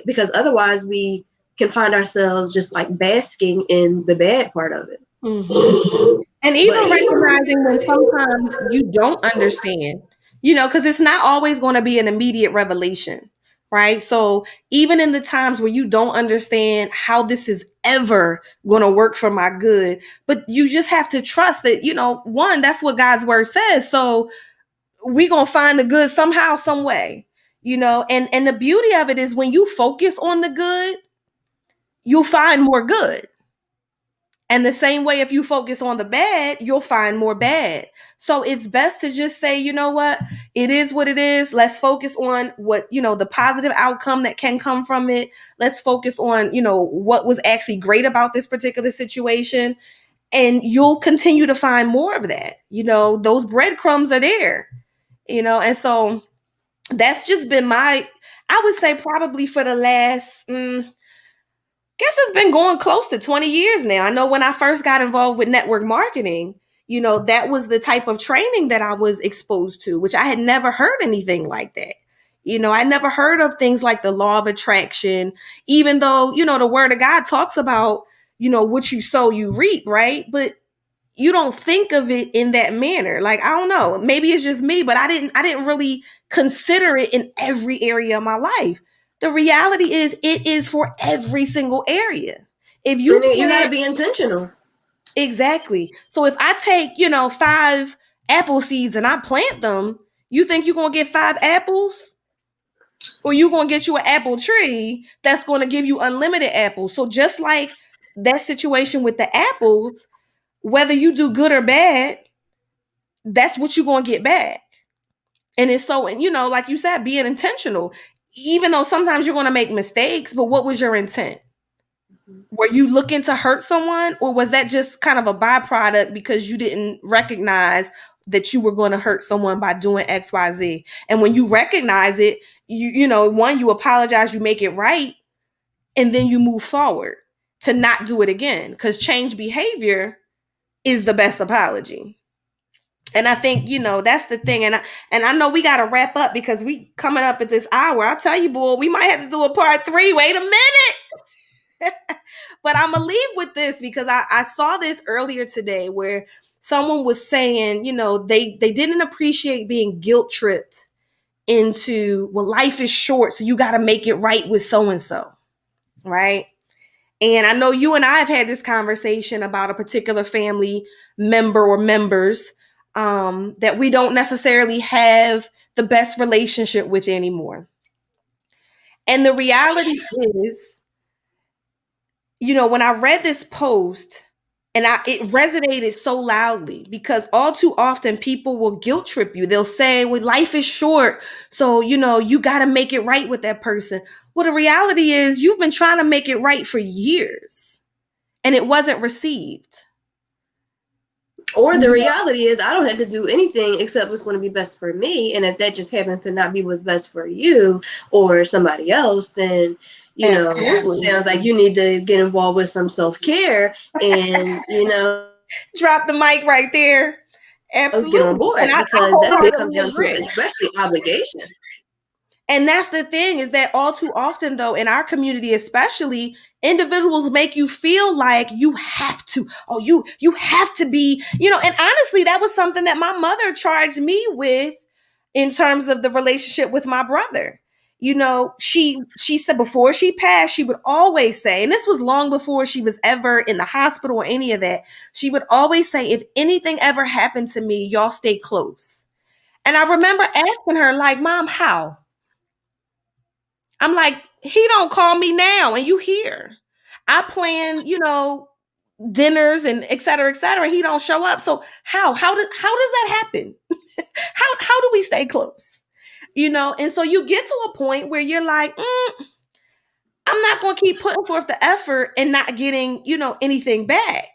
because otherwise we can find ourselves just like basking in the bad part of it. Mm-hmm. And even recognizing when sometimes you don't understand, because it's not always going to be an immediate revelation, right? So even in the times where you don't understand how this is ever going to work for my good, but you just have to trust that, one, that's what God's word says. So we're going to find the good somehow, some way, and the beauty of it is when you focus on the good, you'll find more good. And the same way, if you focus on the bad, you'll find more bad. So it's best to just say, you know what? It is what it is. Let's focus on what, the positive outcome that can come from it. Let's focus on, what was actually great about this particular situation. And you'll continue to find more of that. Those breadcrumbs are there, and so that's just been I would say probably for the last, guess it's been going close to 20 years now. I know when I first got involved with network marketing, that was the type of training that I was exposed to, which I had never heard anything like that. I never heard of things like the law of attraction, even though, the word of God talks about, what you sow, you reap, right? But you don't think of it in that manner. Like, I don't know, maybe it's just me, but I didn't really consider it in every area of my life. The reality is it is for every single area. If you got to be intentional. Exactly. So if I take, 5 apple seeds and I plant them, you think you're going to get 5 apples? Or you're going to get you an apple tree that's going to give you unlimited apples. So just like that situation with the apples, whether you do good or bad, that's what you're going to get back. And it's so, like you said, being intentional, even though sometimes you're going to make mistakes, but what was your intent? Were you looking to hurt someone, or was that just kind of a byproduct because you didn't recognize that you were going to hurt someone by doing X, Y, Z? And when you recognize it, one, you apologize, you make it right, and then you move forward to not do it again, because change behavior is the best apology. And I think, that's the thing. And I know we got to wrap up because we coming up at this hour. I'll tell you, boy, we might have to do a part 3. Wait a minute. But I'm going to leave with this because I saw this earlier today where someone was saying, they didn't appreciate being guilt tripped into, well, life is short, so you got to make it right with so and so. Right. And I know you and I have had this conversation about a particular family member or members that we don't necessarily have the best relationship with anymore. And the reality is, when I read this post and it resonated so loudly because all too often people will guilt trip you. They'll say, well, life is short. So, you got to make it right with that person. Well, the reality is you've been trying to make it right for years and it wasn't received. Or the reality is I don't have to do anything except what's going to be best for me. And if that just happens to not be what's best for you or somebody else, then, sounds like you need to get involved with some self-care and, drop the mic right there. Absolutely. Get on board because that comes down to especially obligation. And that's the thing is that all too often, though, in our community, especially, individuals make you feel like you have to. Oh, you have to be, and honestly, that was something that my mother charged me with in terms of the relationship with my brother. She said before she passed, she would always say, and this was long before she was ever in the hospital or any of that, she would always say, if anything ever happened to me, y'all stay close. And I remember asking her, like, Mom, how? I'm like, he don't call me now and you here. I plan, dinners and et cetera, and he don't show up. So how does that happen? how do we stay close? And so you get to a point where you're like, I'm not going to keep putting forth the effort and not getting, anything back.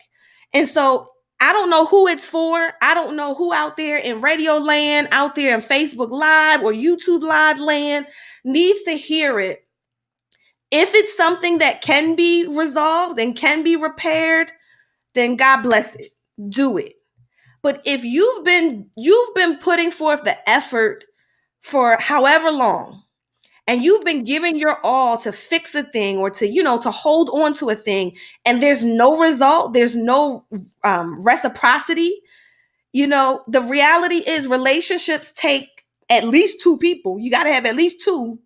And so I don't know who it's for. I don't know who out there in radio land, out there in Facebook Live or YouTube Live land needs to hear it. If it's something that can be resolved and can be repaired, then God bless it. Do it. But if you've been putting forth the effort for however long, and you've been giving your all to fix a thing or to hold on to a thing, and there's no result, there's no reciprocity, the reality is relationships take at least 2 people. You got to have at least 2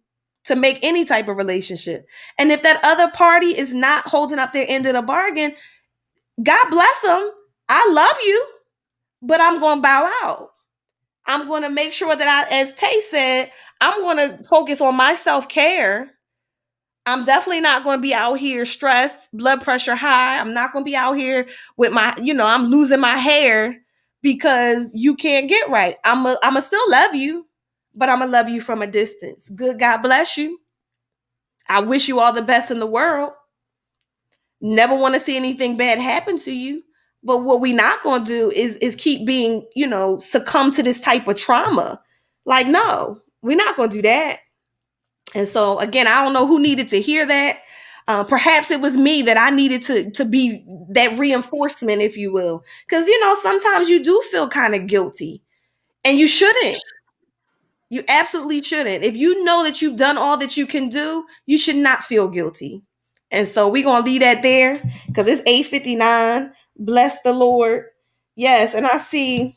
to make any type of relationship. And if that other party is not holding up their end of the bargain, God bless them. I love you, but I'm going to bow out. I'm going to make sure that as Tay said, I'm going to focus on my self-care. I'm definitely not going to be out here stressed, blood pressure high. I'm not going to be out here with my, I'm losing my hair because you can't get right. I'm a still love you, but I'm going to love you from a distance. Good God bless you. I wish you all the best in the world. Never want to see anything bad happen to you. But what we not going to do is keep being, succumb to this type of trauma. Like, no, we're not going to do that. And so, again, I don't know who needed to hear that. Perhaps it was me that I needed to be that reinforcement, if you will. Because, sometimes you do feel kind of guilty. And you shouldn't. You absolutely shouldn't. If you know that you've done all that you can do, you should not feel guilty. And so we're going to leave that there because it's 8:59. Bless the Lord. Yes. And I see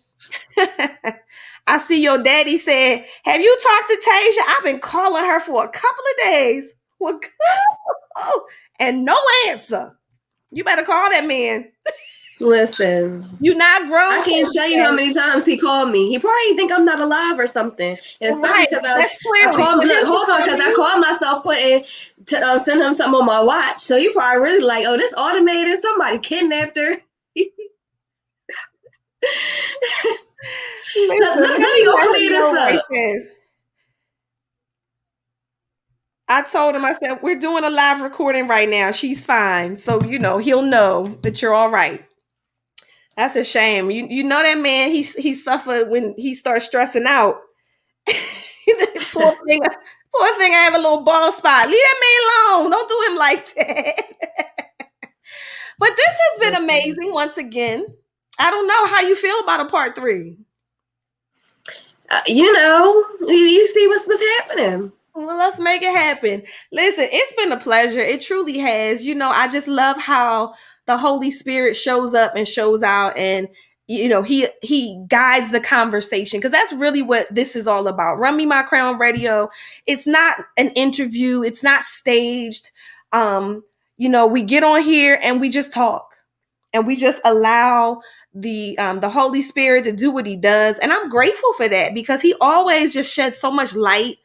your daddy said, have you talked to Tasia? I've been calling her for a couple of days. And no answer. You better call that man. Listen, you're not grown. I can't tell you how many times he called me. He probably think I'm not alive or something. And especially because I called myself putting to send him something on my watch. So you probably really like, oh, this automated. Somebody kidnapped her. Let me go clear this up. I told him, I said, we're doing a live recording right now. She's fine. So, he'll know that you're all right. That's a shame. You know that man, he suffered when he starts stressing out. Poor thing, I have a little bald spot. Leave that man alone. Don't do him like that. But this has been amazing once again. I don't know how you feel about a part 3. You see what's happening. Well, let's make it happen. Listen, it's been a pleasure. It truly has. I just love how the Holy Spirit shows up and shows out, and he guides the conversation, because that's really what this is all about. Run Me My Crown Radio. It's not an interview. It's not staged. We get on here and we just talk, and we just allow the Holy Spirit to do what he does. And I'm grateful for that, because he always just sheds so much light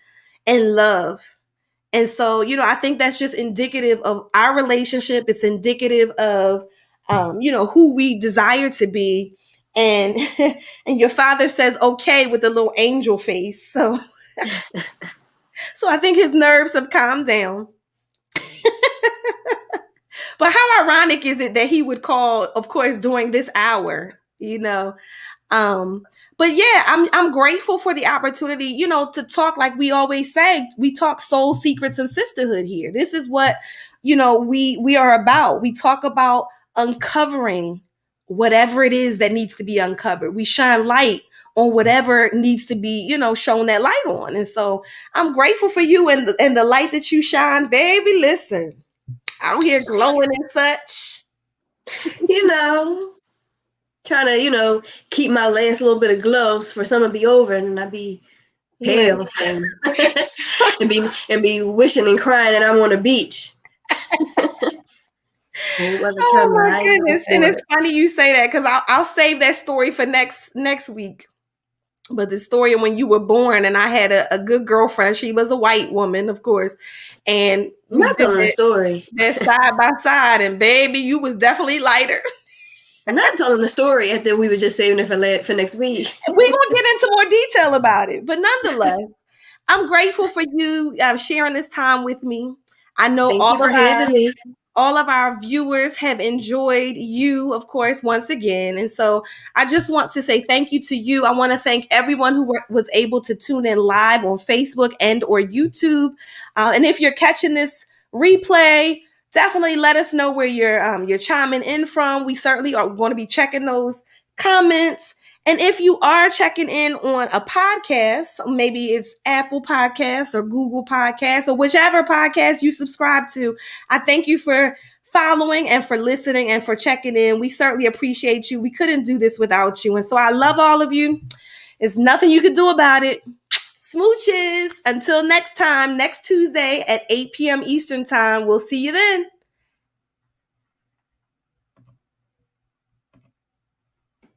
and love. And so, I think that's just indicative of our relationship. It's indicative of, who we desire to be. And and your father says okay with a little angel face. So so I think his nerves have calmed down. But how ironic is it that he would call, of course, during this hour. Um, but yeah, I'm grateful for the opportunity, to talk. Like we always say, we talk soul secrets and sisterhood here. This is what, we are about. We talk about uncovering whatever it is that needs to be uncovered. We shine light on whatever needs to be, shown that light on. And so I'm grateful for you and the light that you shine, baby. Listen, out here glowing and such. Trying to, keep my last little bit of gloves for summer be over and I be pale and be wishing and crying and I'm on a beach. Oh my goodness. And it's funny you say that, because I'll save that story for next week. But the story of when you were born, and I had a good girlfriend. She was a white woman, of course. And I'm not telling the story. That side by side, and baby, you was definitely lighter. I'm not telling the story. I think we were just saving it for next week. We're going to get into more detail about it. But nonetheless, I'm grateful for you sharing this time with me. I know Thank you for having me. All of our viewers have enjoyed you, of course, once again. And so I just want to say thank you to you. I want to thank everyone who was able to tune in live on Facebook and or YouTube. And if you're catching this replay, definitely let us know where you're chiming in from. We certainly are going to be checking those comments. And if you are checking in on a podcast, maybe it's Apple Podcasts or Google Podcasts or whichever podcast you subscribe to, I thank you for following and for listening and for checking in. We certainly appreciate you. We couldn't do this without you. And so I love all of you. There's nothing you can do about it. Smooches. Until next time, next Tuesday at 8 p.m. Eastern Time. We'll see you then.